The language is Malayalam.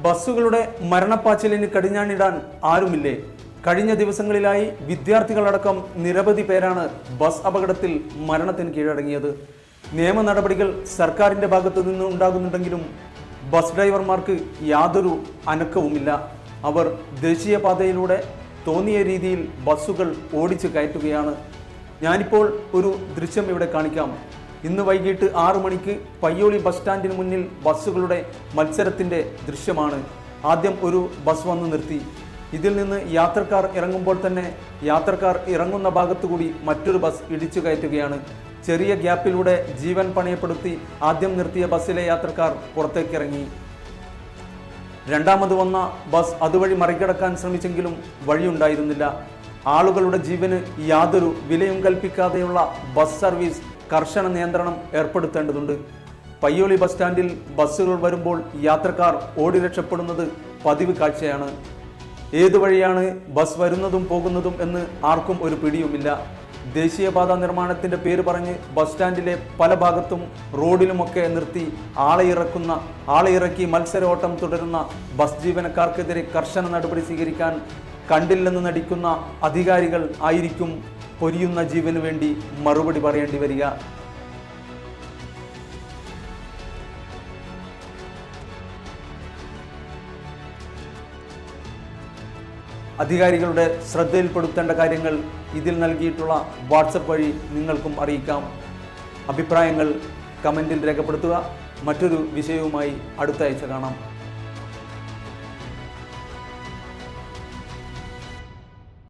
ബസ്സുകളുടെ മരണപ്പാച്ചിലിന് കടിഞ്ഞാണിടാൻ ആരുമില്ലേ? കഴിഞ്ഞ ദിവസങ്ങളിലായി വിദ്യാർത്ഥികളടക്കം നിരവധി പേരാണ് ബസ് അപകടത്തിൽ മരണത്തിന് കീഴടങ്ങിയത്. നിയമ നടപടികൾ സർക്കാരിൻ്റെ ഭാഗത്തു നിന്ന് ഉണ്ടാകുന്നുണ്ടെങ്കിലും ബസ് ഡ്രൈവർമാർക്ക് യാതൊരു അനക്കവുമില്ല. അവർ ദേശീയപാതയിലൂടെ തോന്നിയ രീതിയിൽ ബസ്സുകൾ ഓടിച്ചു കയറ്റുകയാണ്. ഞാനിപ്പോൾ ഒരു ദൃശ്യം ഇവിടെ കാണിക്കാം. ഇന്ന് വൈകിട്ട് 6 മണിക്ക് പയ്യോളി ബസ് സ്റ്റാൻഡിന് മുന്നിൽ ബസ്സുകളുടെ മത്സരത്തിൻ്റെ ദൃശ്യമാണ്. ആദ്യം ഒരു ബസ് വന്ന് നിർത്തി. ഇതിൽ നിന്ന് യാത്രക്കാർ ഇറങ്ങുമ്പോൾ തന്നെ യാത്രക്കാർ ഇറങ്ങുന്ന ഭാഗത്തുകൂടി മറ്റൊരു ബസ് ഇടിച്ചു കയറ്റുകയാണ്. ചെറിയ ഗ്യാപ്പിലൂടെ ജീവൻ പണയപ്പെടുത്തി ആദ്യം നിർത്തിയ ബസ്സിലെ യാത്രക്കാർ പുറത്തേക്കിറങ്ങി. രണ്ടാമത് വന്ന ബസ് അതുവഴി മറികടക്കാൻ ശ്രമിച്ചെങ്കിലും വഴിയുണ്ടായിരുന്നില്ല. ആളുകളുടെ ജീവന് യാതൊരു വിലയും കൽപ്പിക്കാതെയുള്ള ബസ് സർവീസ് കർശന നിയന്ത്രണം ഏർപ്പെടുത്തേണ്ടതുണ്ട്. പയ്യോളി ബസ് സ്റ്റാൻഡിൽ ബസ്സുകൾ വരുമ്പോൾ യാത്രക്കാർ ഓടി രക്ഷപ്പെടുന്നത് പതിവ് കാഴ്ചയാണ്. ഏതു വഴിയാണ് ബസ് വരുന്നതും പോകുന്നതും എന്ന് ആർക്കും ഒരു പിടിയുമില്ല. ദേശീയപാത നിർമ്മാണത്തിൻ്റെ പേര് പറഞ്ഞ് ബസ് സ്റ്റാൻഡിലെ പല ഭാഗത്തും റോഡിലുമൊക്കെ നിർത്തി ആളെ ഇറക്കി മത്സരോട്ടം തുടരുന്ന ബസ് ജീവനക്കാർക്കെതിരെ കർശന നടപടി സ്വീകരിക്കാൻ കണ്ടില്ലെന്ന് നടിക്കുന്ന അധികാരികൾ ആയിരിക്കും പൊരിയുന്ന ജീവന് വേണ്ടി മറുപടി പറയേണ്ടി വരിക. അധികാരികളുടെ ശ്രദ്ധയിൽപ്പെടുത്തേണ്ട കാര്യങ്ങൾ ഇതിൽ നൽകിയിട്ടുള്ള വാട്സപ്പ് വഴി നിങ്ങൾക്കും അറിയിക്കാം. അഭിപ്രായങ്ങൾ കമൻറ്റിൽ രേഖപ്പെടുത്തുക. മറ്റൊരു വിഷയവുമായി അടുത്ത ആഴ്ച കാണാം.